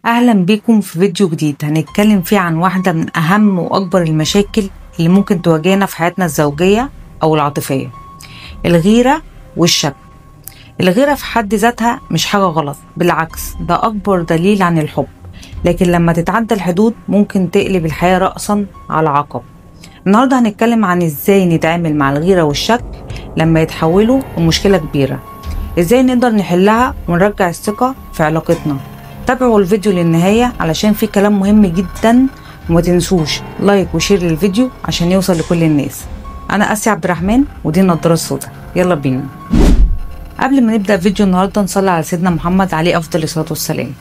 أهلا بيكم في فيديو جديد هنتكلم فيه عن واحدة من أهم وأكبر المشاكل اللي ممكن تواجهنا في حياتنا الزوجية أو العاطفية: الغيرة والشك. الغيرة في حد ذاتها مش حاجة غلط، بالعكس ده أكبر دليل عن الحب، لكن لما تتعدى الحدود ممكن تقلب الحياة رأسا على عقب. النهاردة هنتكلم عن إزاي نتعامل مع الغيرة والشك لما يتحولوا لمشكلة كبيرة، إزاي نقدر نحلها ونرجع الثقة في علاقتنا. تابعوا الفيديو للنهاية علشان فيه كلام مهم جدا، وما تنسوش لايك وشير للفيديو عشان يوصل لكل الناس. أنا آسيا عبد الرحمن ودي النضارة السوداء، يلا بينا. قبل ما نبدأ فيديو النهاردة نصلي على سيدنا محمد عليه أفضل الصلاة والسلام،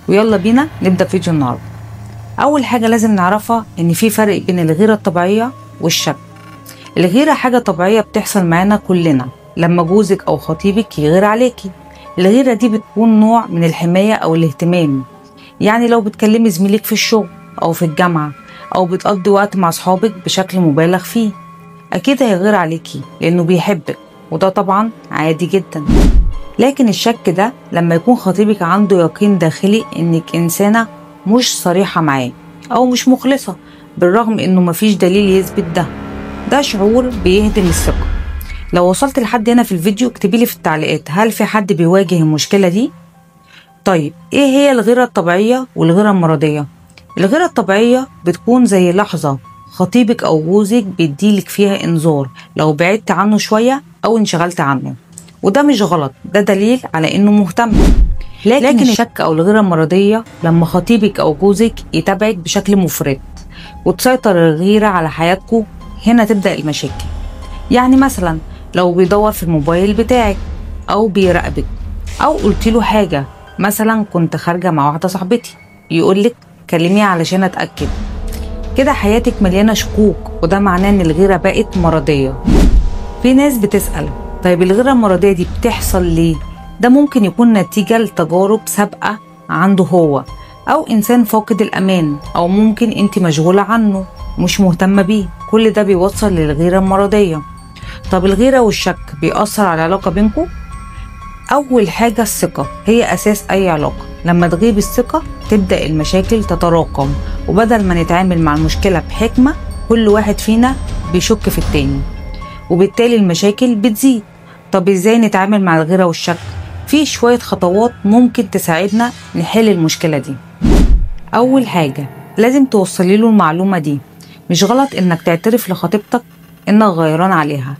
ويلا بينا نبدأ فيديو النهاردة. أول حاجة لازم نعرفها إن في فرق بين الغيرة الطبيعية والشك. الغيرة حاجة طبيعية بتحصل معانا كلنا لما جوزك أو خطيبك يغير عليكي. الغيرة دي بتكون نوع من الحماية أو الاهتمام، يعني لو بتكلمي زميلك في الشغل أو في الجامعة أو بتقضي وقت مع صحابك بشكل مبالغ فيه، أكيد هيغير عليكي لأنه بيحبك، وده طبعا عادي جدا. لكن الشك ده لما يكون خطيبك عنده يقين داخلي إنك إنسانة مش صريحة معاه أو مش مخلصة، بالرغم إنه مفيش دليل يثبت ده شعور بيهدم الثقة. لو وصلت لحد هنا في الفيديو اكتبيلي في التعليقات هل في حد بيواجه المشكلة دي؟ طيب ايه هي الغيرة الطبيعية والغيرة المرضية؟ الغيرة الطبيعية بتكون زي لحظة خطيبك أو جوزك بيديلك فيها إنذار لو بعدت عنه شوية أو انشغلت عنه، وده مش غلط، ده دليل على إنه مهتم. لكن الشك أو الغيرة المرضية لما خطيبك أو جوزك يتابعك بشكل مفرط وتسيطر الغيرة على حياتكم، هنا تبدأ المشاكل. يعني مثلا لو بيدور في الموبايل بتاعك أو بيراقبك، أو قلتيله حاجة، مثلا كنت خارجة مع واحدة صاحبتي يقولك كلميها علشان أتأكد، كده حياتك مليانة شكوك، وده معناه إن الغيرة بقت مرضية. في ناس بتسأل طيب الغيرة المرضية دي بتحصل ليه؟ ده ممكن يكون نتيجة لتجارب سابقة عنده هو، أو إنسان فاقد الأمان، أو ممكن أنت مشغولة عنه مش مهتمة بيه، كل ده بيوصل للغيرة المرضية. طب الغيرة والشك بيأثر على العلاقة بينكم؟ أول حاجة الثقة هي أساس أي علاقة، لما تغيب الثقة تبدأ المشاكل تتراكم، وبدل ما نتعامل مع المشكلة بحكمة كل واحد فينا بيشك في التاني، وبالتالي المشاكل بتزيد. طب إزاي نتعامل مع الغيرة والشك؟ في شوية خطوات ممكن تساعدنا نحل المشكلة دي. أول حاجة لازم توصلي له المعلومة دي. مش غلط إنك تعترف لخطيبتك إنك غيران عليها،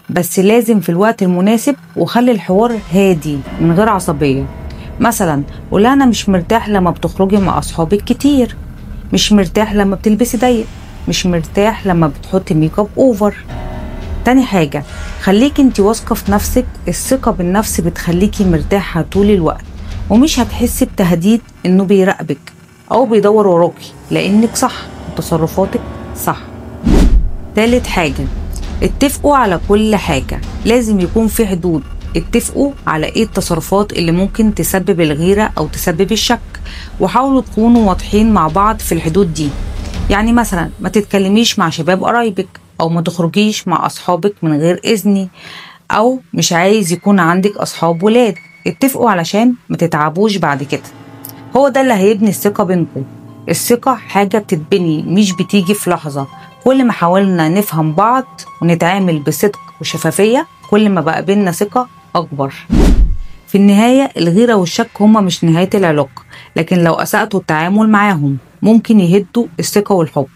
بس لازم في الوقت المناسب، وخلي الحوار هادي من غير عصبية. مثلا قولها أنا مش مرتاح لما بتخرجي مع أصحابك كتير، مش مرتاح لما بتلبسي ضيق، مش مرتاح لما بتحطي ميك اب اوفر. تاني حاجة خليكي انتي واثقة في نفسك. الثقة بالنفس بتخليكي مرتاحة طول الوقت، ومش هتحسي بتهديد إنه بيراقبك أو بيدور وراكي، لأنك صح وتصرفاتك صح. تالت حاجة اتفقوا على كل حاجة، لازم يكون في حدود. اتفقوا على ايه التصرفات اللي ممكن تسبب الغيرة او تسبب الشك، وحاولوا تكونوا واضحين مع بعض في الحدود دي. يعني مثلا ما تتكلميش مع شباب قرايبك، او ما تخرجيش مع اصحابك من غير اذني، او مش عايز يكون عندك اصحاب ولاد. اتفقوا علشان ما تتعبوش بعد كده، هو ده اللي هيبني الثقة بينكم. الثقة حاجة بتتبني مش بتيجي في لحظة. كل ما حاولنا نفهم بعض ونتعامل بصدق وشفافية، كل ما بقى بينا ثقة أكبر. في النهاية الغيرة والشك هما مش نهاية العلاقة، لكن لو أسأتوا التعامل معاهم ممكن يهدوا الثقة والحب.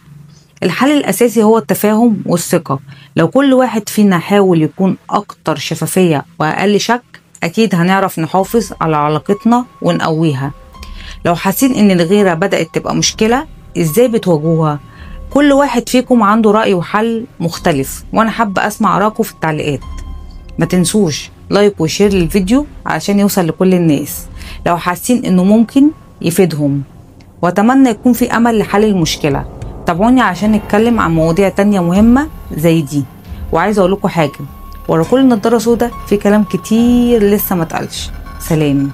الحل الأساسي هو التفاهم والثقة. لو كل واحد فينا حاول يكون أكتر شفافية وأقل شك، أكيد هنعرف نحافظ على علاقتنا ونقويها. لو حاسين إن الغيرة بدأت تبقى مشكلة، إزاي بتواجهوها؟ كل واحد فيكم عنده رأي وحل مختلف، وانا حابة اسمع آراءكم في التعليقات. ما تنسوش لايك وشير للفيديو علشان يوصل لكل الناس لو حاسين انه ممكن يفيدهم، واتمنى يكون في امل لحل المشكلة. تابعوني عشان نتكلم عن مواضيع تانية مهمة زي دي. وعايزة اقول لكم حاجة، ورا كل نضارة سودا في كلام كتير لسه ما اتقالش. سلام.